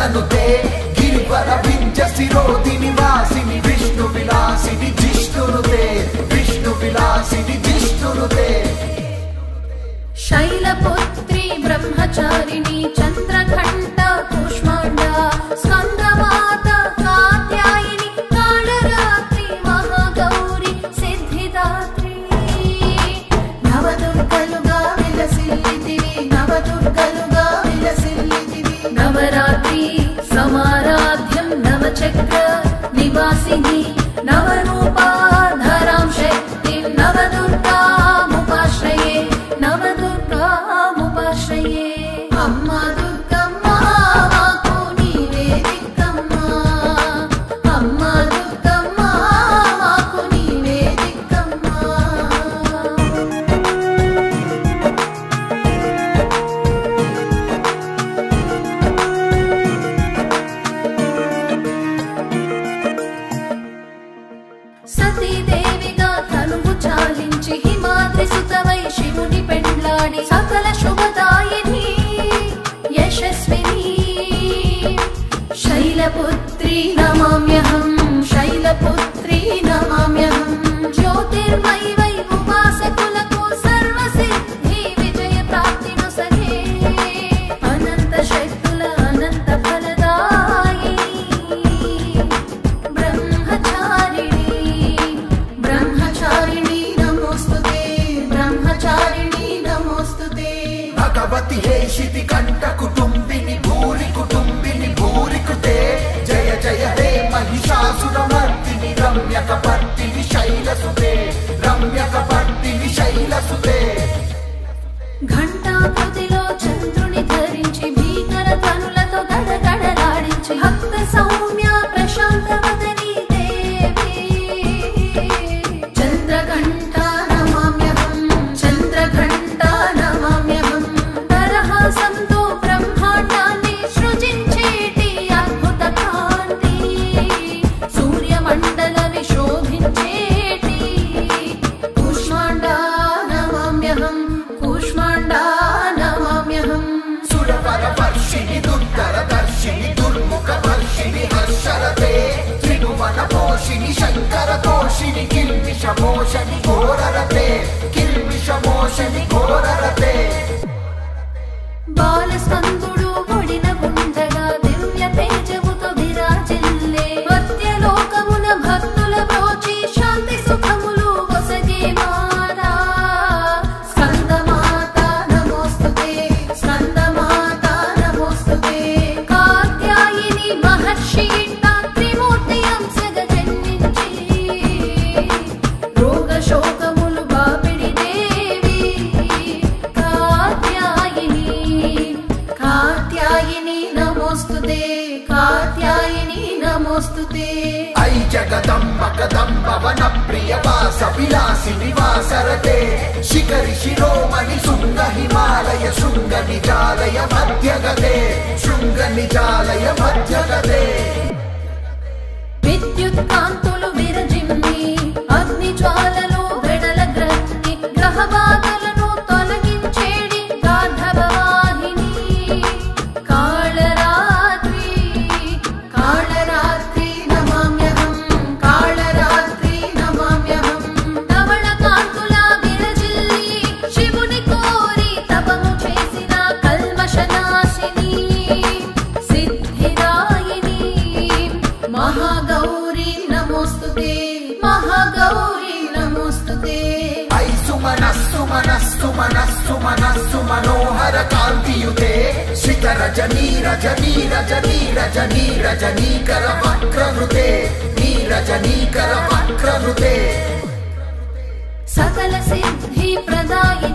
तनुते गिरिवर विंज शिरोधिनि वासिनि विष्णु विलासिनि जिष्णुनुते विष्णु विलासिनि जिष्णुनुते शैलपुत्री ब्रह्मचारिणी चंद्रघंटा कूष्मांडा स्कंदमाता कात्यायिनी कालरात्रि महागौरी सिद्धिदात्री नवदुर्गलुगा विलसिल्लितिवि नवदुर्गलुगा विलसिल्लितिवि नवरात्रि समाराध्यं नवचक्र निवासिनी नवरूपाधरां शक्तिं नवदुर्गामुपाश्रये नवदुर्गामुपाश्रये अम्मा दुर्गम्मा माको नीवे दिक्कम्मा अम्मा दुर्गम्मा माको नीवे दिक्कम्मा सती देविगा तनुवु चालिंचि हिमाद्रि सुतवै शिवुनि पेण्लाडि सकल शुभदायिनी यशस्विनी शैलपुत्री नमाम्यहं शैलपुत्री नमाम्यहं ज्योतिर्मयि वै उपासकुలకు सर्वसिद्धि विजय प्राप्तिनु सहे अनंत शक्तुल अनंत फलदायिनी ब्रह्मचारिणी नमोस्तुते ब्रह्मचारिणी नमोस्तुते भगवति हेशिति कंठ कुटुंबिनि भूरि कृते जय जय हे महिषासुरमर्दिनि रम्यकपर्दिनि शैलसुते रम्यकपर्दिनि शैलसुते घंटाकृतिलो चंद्रुनि धరించి भीकर తనులతో గడగడలాడించి భక్త సౌమ్య ప్రశాంతవదని దేవి చంద్రఘంటా నమామ్యహం చంద్రఘంటా నమామ్యహం దరహాసంతో బ్రహ్మాండాన్ని సృజించేటి అద్భుత కాంతి సూర్యమండల విశోభించేటి కూష్మాండా నమామ్యహం కూష్మాండా నమామ్యహం सुरवरवर्षिणि दुर्धरदर्शिनि दुर्मुखवर्षिणि हर्षरते त्रिभुवनपोषिणि शङ्करतोषिणि किल्बिषमोषणि घोररते किल्बिषमोषणि घोररते బాలస్కందుడు ఒడిన ఉండగా దివ్య తేజముతో విరాజిల్లే మధ్యలోకమున భక్తుల బ్రోచి శాంతి సుఖములు వసగే మాతా స్కందమాత నమోస్తుతే స్కందమాత నమోస్తుతే కాత్యాయిని మహర్షి త్రిమూర్తి అంశగ జన్మించి రోగ శోకములు బాపిడి దేవి కాత్యాయిని कात्यायिनी नमोस्तुते कात्यायिनी नमोस्तुते ऐ जगदम्ब कदम्ब वन प्रिय वास विलासिनि वासरते शिखरि शिरोमणि शृंग हिमालय शृंग निजालय मध्यगते शृंग निजालय मध्यगते विद्युत् कांतुलु विरजिम्मी अग्नि ज्वाललो వెడల గ్రహి గ్రహబాధలను తొలగించేడి గార్ధభవాహిని కాళరాత్రి కాళరాత్రి నమామ్యహం కాళరాత్రి నమామ్యహం ధవళ కాంతుల విరజిల్లి శివుని కోరి తపము చేసిన కల్మషనాశిని సిద్ధిదాయిని महागौरी नमोस्तुते महागौरी नमोस्तुते ऐ सुमनस्सु मनस्सु मनस्सु मनस्सु मनोहर कांतियुते शिखर रजनी रजनी रजनी रजनी रजनीकर वक्रवृते नीरजनीकर वक्रवृते सकल सिद्धि प्रदायिनी